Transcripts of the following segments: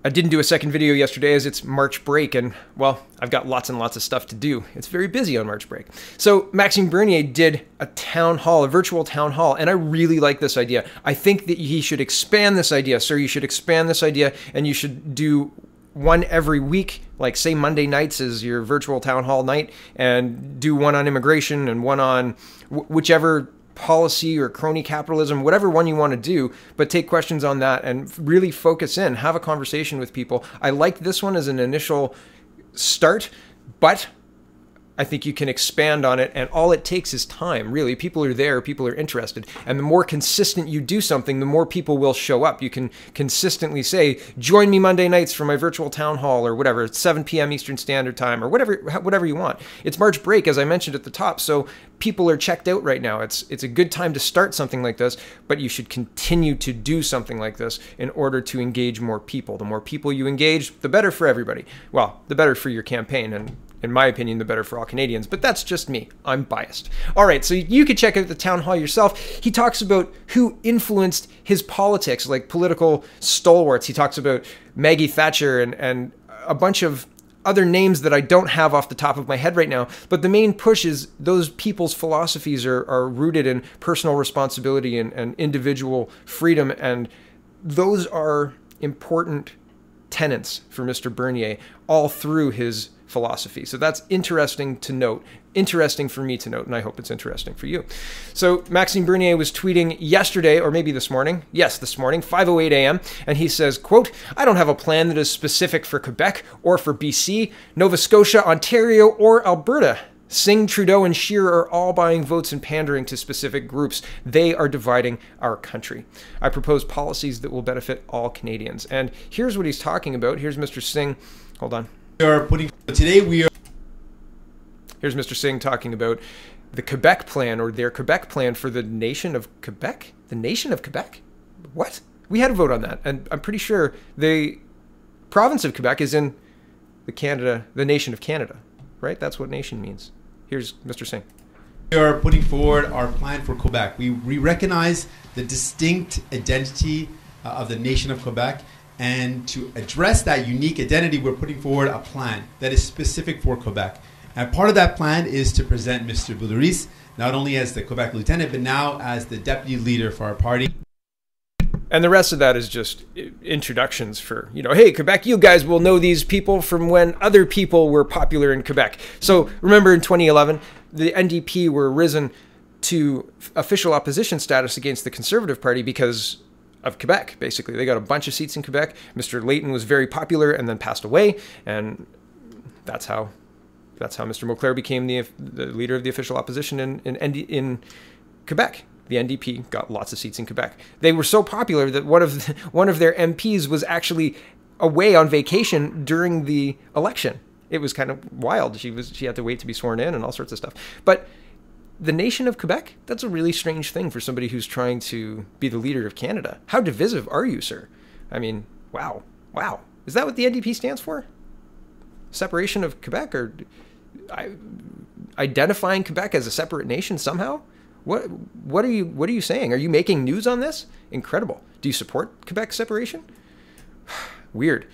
I didn't do a second video yesterday as it's March break, and, well, I've got lots and lots of stuff to do. It's very busy on March break. So Maxime Bernier did a town hall, a virtual town hall, and I really like this idea. I think that he should expand this idea. Sir, you should expand this idea, and you should do one every week, like say Monday nights is your virtual town hall night, and do one on immigration and one on whichever policy or crony capitalism, whatever one you want to do, but take questions on that and really focus in, have a conversation with people. I like this one as an initial start, but I think you can expand on it, and all it takes is time, really. People are there, people are interested, and the more consistent you do something, the more people will show up. You can consistently say, join me Monday nights for my virtual town hall, or whatever, it's 7 p.m. Eastern Standard Time, or whatever you want. It's March break, as I mentioned at the top, so people are checked out right now. It's a good time to start something like this, but you should continue to do something like this in order to engage more people. The more people you engage, the better for everybody. Well, the better for your campaign, and in my opinion, the better for all Canadians, but that's just me. I'm biased. All right, so you could check out the town hall yourself. He talks about who influenced his politics, like political stalwarts. He talks about Maggie Thatcher and a bunch of other names that I don't have off the top of my head right now, but the main push is those people's philosophies are rooted in personal responsibility and individual freedom, and those are important tenets for Mr. Bernier all through his philosophy. So that's interesting to note, interesting for me to note, and I hope it's interesting for you. So Maxime Bernier was tweeting yesterday, or maybe this morning, yes, this morning, 5:08 a.m., and he says, quote, "I don't have a plan that is specific for Quebec or for BC, Nova Scotia, Ontario, or Alberta. SIngh, Trudeau, and Scheer are all buying votes and pandering to specific groups. They are dividing our country. I propose policies that will benefit all Canadians." And here's what he's talking about. Here's Mr. SIngh. Hold on. Here's Mr. SIngh talking about the Quebec plan, or their Quebec plan for the nation of Quebec. The nation of Quebec? What? We had a vote on that, and I'm pretty sure the province of Quebec is in the nation of Canada, right? That's what nation means. Here's Mr. SIngh. We are putting forward our plan for Quebec. We recognize the distinct identity of the nation of Quebec, and to address that unique identity, we're putting forward a plan that is specific for Quebec. And part of that plan is to present Mr. Boulris not only as the Quebec lieutenant, but now as the deputy leader for our party. And the rest of that is just introductions for, hey, Quebec, you guys will know these people from when other people were popular in Quebec. So remember in 2011, the NDP were risen to official opposition status against the Conservative Party because of Quebec, basically. They got a bunch of seats in Quebec. Mr. Layton was very popular and then passed away, and that's how Mr. Mauclair became the leader of the official opposition in Quebec. The NDP got lots of seats in Quebec. They were so popular that one of their MPs was actually away on vacation during the election. It was kind of wild. She had to wait to be sworn in and all sorts of stuff. But the nation of Quebec, that's a really strange thing for somebody who's trying to be the leader of Canada. How divisive are you, sir? I mean, wow. Is that what the NDP stands for? Separation of Quebec, or identifying Quebec as a separate nation somehow? What are you saying? Are you making news on this? Incredible. Do you support Quebec separation? Weird.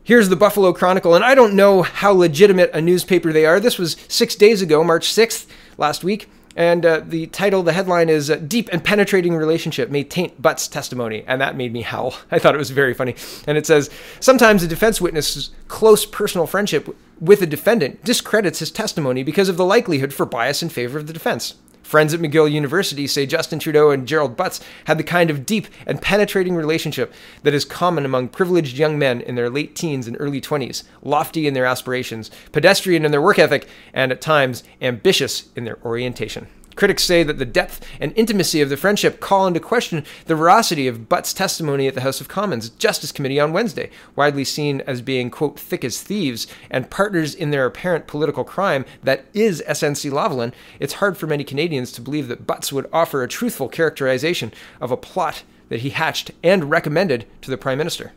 Here's the Buffalo Chronicle, and I don't know how legitimate a newspaper they are. This was 6 days ago, March 6th, last week, and the headline is "Deep and Penetrating Relationship May Taint Butt's Testimony," and that made me howl. I thought it was very funny. And it says, "Sometimes a defense witness's close personal friendship with a defendant discredits his testimony because of the likelihood for bias in favor of the defense. Friends at McGill University say Justin Trudeau and Gerald Butts had the kind of deep and penetrating relationship that is common among privileged young men in their late teens and early 20s, lofty in their aspirations, pedestrian in their work ethic, and at times ambitious in their orientation. Critics say that the depth and intimacy of the friendship call into question the veracity of Butt's testimony at the House of Commons Justice Committee on Wednesday, widely seen as being, quote, thick as thieves and partners in their apparent political crime that is SNC-Lavalin. It's hard for many Canadians to believe that Butts would offer a truthful characterization of a plot that he hatched and recommended to the Prime Minister."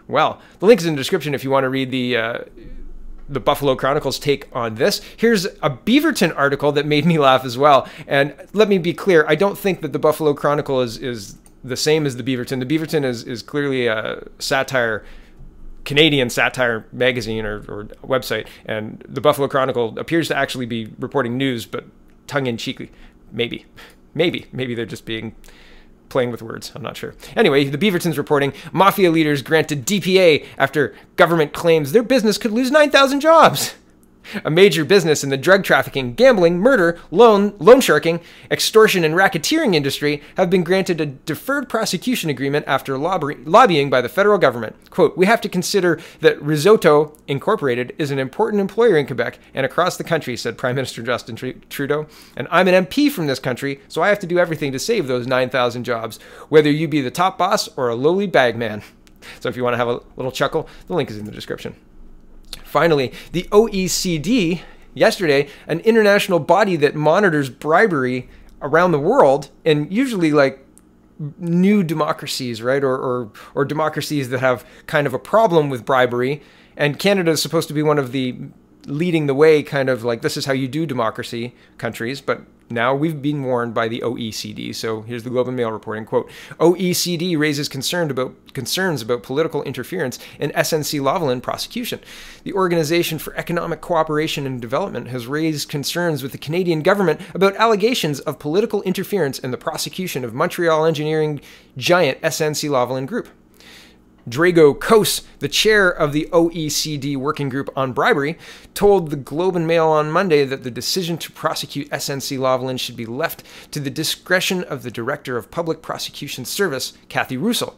Well, the link is in the description if you want to read the Buffalo Chronicle's take on this. Here's a Beaverton article that made me laugh as well. And let me be clear, I don't think that the Buffalo Chronicle is the same as the Beaverton. The Beaverton is clearly a satire, Canadian satire magazine or website, and the Buffalo Chronicle appears to actually be reporting news, but tongue-in-cheek. Maybe they're just playing with words. I'm not sure. Anyway, the Beaverton's reporting mafia leaders granted DPA after government claims their business could lose 9,000 jobs. A major business in the drug trafficking, gambling, murder, loan sharking, extortion, and racketeering industry have been granted a deferred prosecution agreement after lobbying by the federal government. Quote, "We have to consider that Risotto Incorporated is an important employer in Quebec and across the country," said Prime Minister Justin Trudeau. "And I'm an MP from this country, so I have to do everything to save those 9,000 jobs, whether you be the top boss or a lowly bagman." So if you want to have a little chuckle, the link is in the description. Finally, the OECD, yesterday, an international body that monitors bribery around the world, and usually like new democracies, right? Or democracies that have kind of a problem with bribery. And Canada is supposed to be one of the leading the way, kind of like this is how you do democracy countries, but now we've been warned by the OECD. So here's the Globe and Mail reporting, quote, "OECD raises concerns about political interference in SNC-Lavalin prosecution. The Organization for Economic Cooperation and Development has raised concerns with the Canadian government about allegations of political interference in the prosecution of Montreal engineering giant SNC-Lavalin Group." Drago Kos, the chair of the OECD Working Group on Bribery, told the Globe and Mail on Monday that the decision to prosecute SNC-Lavalin should be left to the discretion of the Director of Public Prosecution Service, Kathy Russell,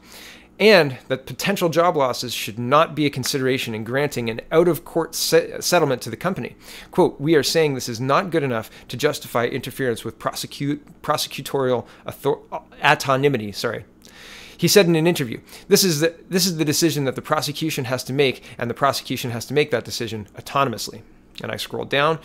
and that potential job losses should not be a consideration in granting an out-of-court settlement to the company. Quote, "We are saying this is not good enough to justify interference with prosecutorial autonomy." He said in an interview, this is the decision that the prosecution has to make, and the prosecution has to make that decision autonomously. And I scrolled down.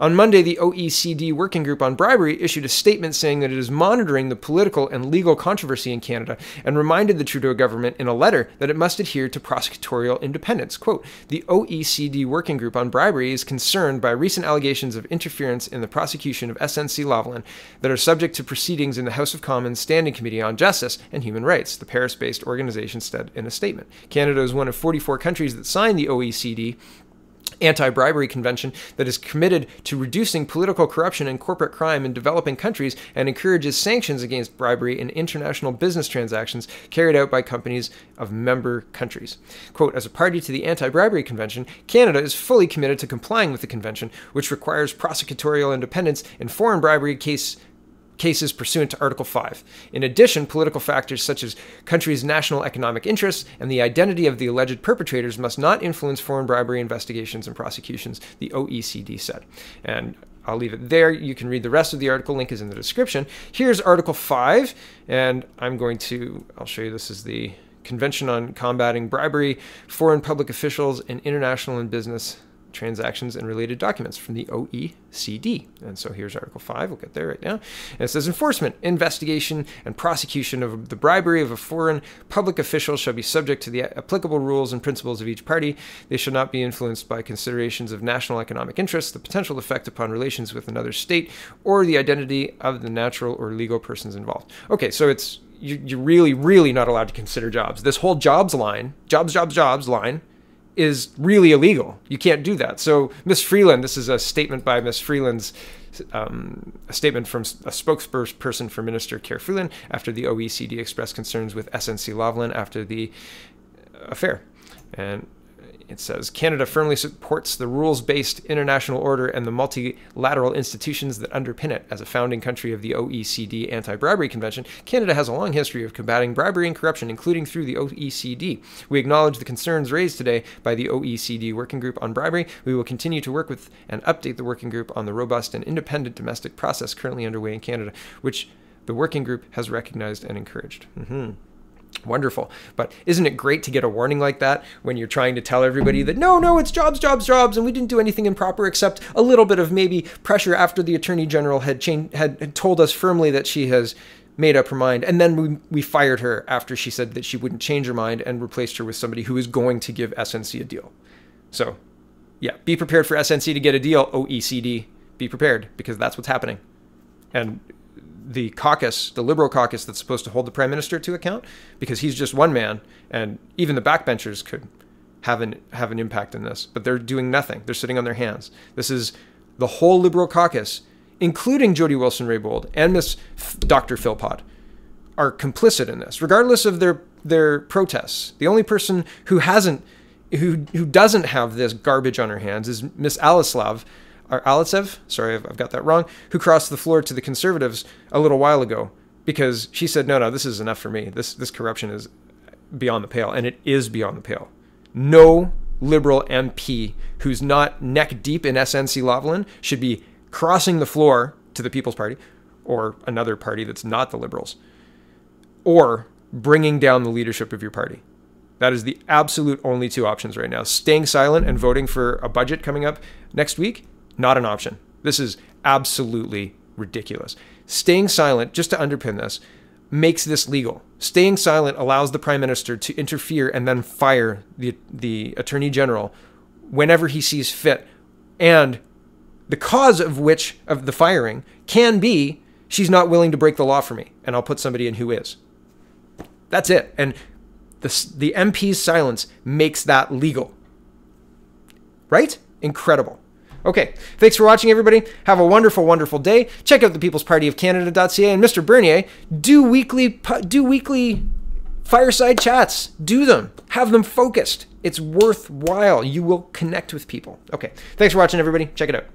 On Monday, the OECD Working Group on Bribery issued a statement saying that it is monitoring the political and legal controversy in Canada and reminded the Trudeau government in a letter that it must adhere to prosecutorial independence. Quote, "The OECD Working Group on Bribery is concerned by recent allegations of interference in the prosecution of SNC-Lavalin that are subject to proceedings in the House of Commons Standing Committee on Justice and Human Rights," the Paris-based organization said in a statement. Canada is one of 44 countries that signed the OECD Anti-Bribery Convention that is committed to reducing political corruption and corporate crime in developing countries and encourages sanctions against bribery in international business transactions carried out by companies of member countries. Quote, "As a party to the Anti-Bribery Convention, Canada is fully committed to complying with the convention, which requires prosecutorial independence in foreign bribery cases pursuant to Article 5. In addition, political factors such as countries' national economic interests and the identity of the alleged perpetrators must not influence foreign bribery investigations and prosecutions," the OECD said. And I'll leave it there. You can read the rest of the article. Link is in the description. Here's Article 5, and I'll show you, this is the Convention on Combating Bribery, Foreign Public Officials, and International and Business Transactions and Related Documents from the OECD. And so here's Article 5. We'll get there right now. And it says, "Enforcement, investigation, and prosecution of the bribery of a foreign public official shall be subject to the applicable rules and principles of each party. They shall not be influenced by considerations of national economic interests, the potential effect upon relations with another state, or the identity of the natural or legal persons involved." Okay, so you're really, really not allowed to consider jobs. This whole jobs line is really illegal. You can't do that. So Ms. Freeland, this is a statement by Ms. Freeland's, a statement from a spokesperson for Minister Care Freeland after the OECD expressed concerns with SNC-Lavalin after the affair. And it says, "Canada firmly supports the rules-based international order and the multilateral institutions that underpin it. As a founding country of the OECD Anti-Bribery Convention, Canada has a long history of combating bribery and corruption, including through the OECD. We acknowledge the concerns raised today by the OECD Working Group on Bribery. We will continue to work with and update the working group on the robust and independent domestic process currently underway in Canada, which the working group has recognized and encouraged." Wonderful. But isn't it great to get a warning like that when you're trying to tell everybody that no, it's jobs, and we didn't do anything improper except a little bit of maybe pressure after the Attorney General had told us firmly that she has made up her mind, and then we fired her after she said that she wouldn't change her mind and replaced her with somebody who is going to give SNC a deal. So, yeah, be prepared for SNC to get a deal, OECD. Be prepared, because that's what's happening. And the caucus, the Liberal caucus that's supposed to hold the Prime Minister to account, because he's just one man, and even the backbenchers could have an impact in this, but they're doing nothing. They're sitting on their hands. This is the whole Liberal caucus, including Jody Wilson-Raybould and Miss Dr. Philpott, are complicit in this, regardless of their protests. The only person who doesn't have this garbage on her hands is Miss Alitsev, sorry, I've got that wrong, who crossed the floor to the Conservatives a little while ago because she said, no, this is enough for me. This corruption is beyond the pale, and it is beyond the pale. No Liberal MP who's not neck deep in SNC-Lavalin should be crossing the floor to the People's Party or another party that's not the Liberals, or bringing down the leadership of your party. That is the absolute only two options right now. Staying silent and voting for a budget coming up next week, not an option. This is absolutely ridiculous. Staying silent, just to underpin this, makes this legal. Staying silent allows the Prime Minister to interfere and then fire the Attorney General whenever he sees fit. And the cause of the firing can be she's not willing to break the law for me, and I'll put somebody in who is. That's it. And the MP's silence makes that legal. Right? Incredible. Okay, thanks for watching, everybody. Have a wonderful, wonderful day. Check out the People's Party of Canada.ca, and Mr. Bernier, do weekly fireside chats. Do them. Have them focused. It's worthwhile. You will connect with people. Okay, thanks for watching, everybody. Check it out.